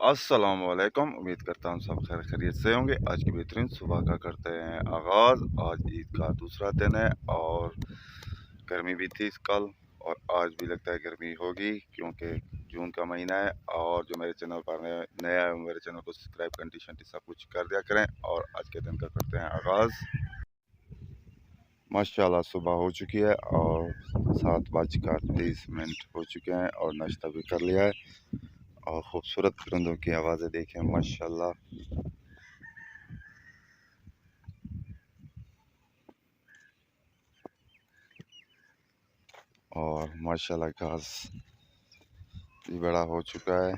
अस्सलाम वालेकुम। उम्मीद करता हूँ सब खैर खैरियत से होंगे। आज की बेहतरीन सुबह का करते हैं आगाज़। आज ईद का दूसरा दिन है और गर्मी भी थी कल और आज भी लगता है गर्मी होगी क्योंकि जून का महीना है। और जो मेरे चैनल पर नया है मेरे चैनल को सब्सक्राइब घंटी शंटी सब कुछ कर दिया करें। और आज के दिन का करते हैं आगाज़। माशाल्लाह सुबह हो चुकी है और 7:30 हो चुके हैं और नाश्ता भी कर लिया है। और खूबसूरत परिंदों की आवाज़ें देखें माशाल्लाह। और माशाल्लाह घास भी बड़ा हो चुका है।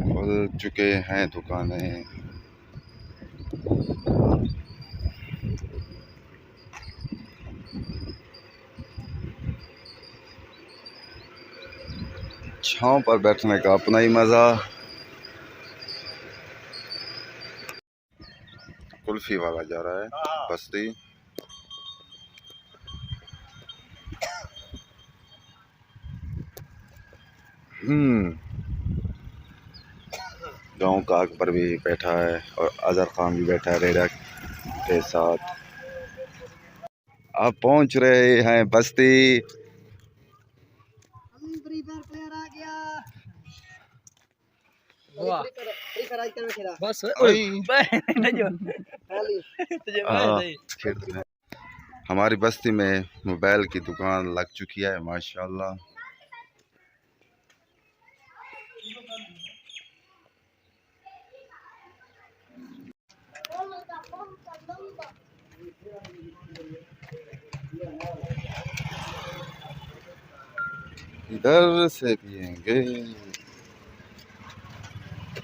खुल चुके हैं दुकानें। छांव पर बैठने का अपना ही मज़ा। कुल्फी वाला जा रहा है बस्ती। गांव का अकबर भी बैठा है और अजहर खान भी बैठा है रेडा के साथ। अब पहुंच रहे हैं बस्ती। बस हमारी बस्ती में मोबाइल की दुकान लग चुकी है माशाल्लाह। इधर से पिएंगे।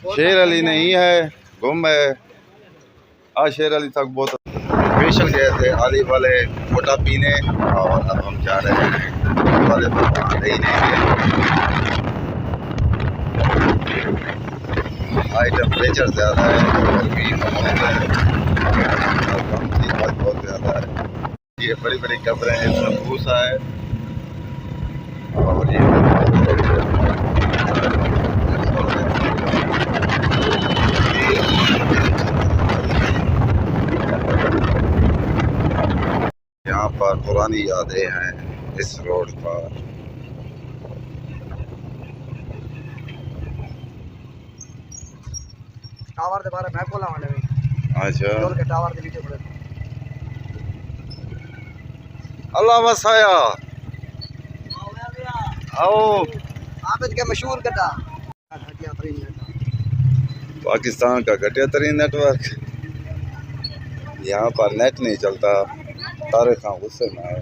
शेर अली नहीं है, गुम है। शेर अली तक बहुत स्पेशल गए थे आली वाले मोटा पीने और अब हम जा रहे हैं वाले नहीं हाई टेम्परेचर ज़्यादा है, गर्मी बहुत ज़्यादा है। ये बड़ी बड़ी कब्रें हैं, इसमें भूसा है और ये यहाँ पर पुरानी यादें हैं इस रोड पर। टावर के बारे में बोला मैंने। अच्छा टोल के टावर के नीचे पड़े। अल्लाह वसाया आओ। आबिद के मशहूर कटा पाकिस्तान का घटिया तरीन नेटवर्क। यहाँ पर नेट नहीं चलता। तारे खां गुस्से में है।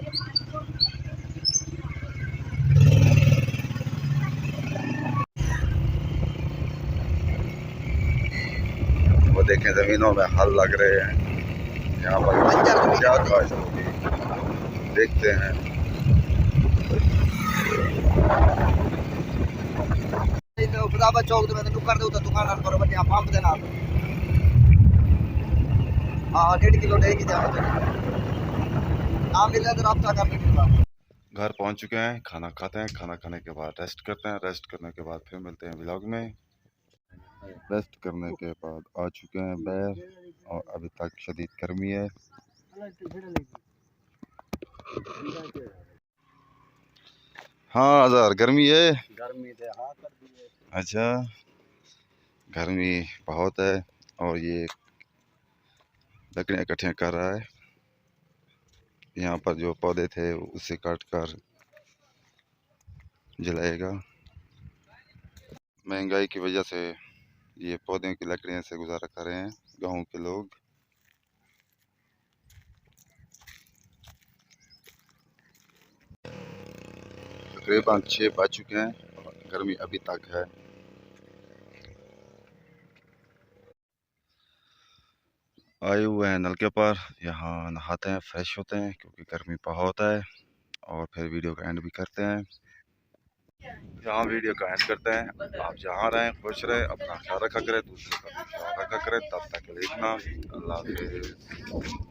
वो देखें जमीनों में हल लग रहे हैं। यहाँ पर क्या काश होगी देखते हैं। खुदाबा चौक में तो कर दो दुकान पर बच्चे पंप देना। हाँ 1.5 किलो देगी नाम मिला तो राब्ता कर लेंगे। घर पहुंच चुके हैं, खाना खाते हैं, खाना खाने के बाद रेस्ट करते हैं, रेस्ट करने के बाद फिर मिलते हैं व्लॉग में। रेस्ट करने के बाद आ चुके हैं बैर और अभी तक शदीद गर्मी है। हाँ अजहर गर्मी है। गर्मी से हाँ कर दी है। अच्छा गर्मी बहुत है और ये लकड़ियाँ इकट्ठे कर रहा है। यहाँ पर जो पौधे थे उसे काट कर जलाएगा। महंगाई की वजह से ये पौधों की लकड़ियों से गुजारा कर रहे हैं गांव के लोग। तकरीबन 6 बज चुके हैं और गर्मी अभी तक है। आए हुए हैं नलके पर, यहाँ नहाते हैं, फ्रेश होते हैं क्योंकि गर्मी बहुत है और फिर वीडियो का एंड भी करते हैं। यहाँ वीडियो का एंड करते हैं। आप जहाँ रहें खुश रहें, अपना ख्याल रखा करें, दूसरों का भी ख्याल रखा करें। तब तक के लिए इतना, अल्लाह हाफिज़।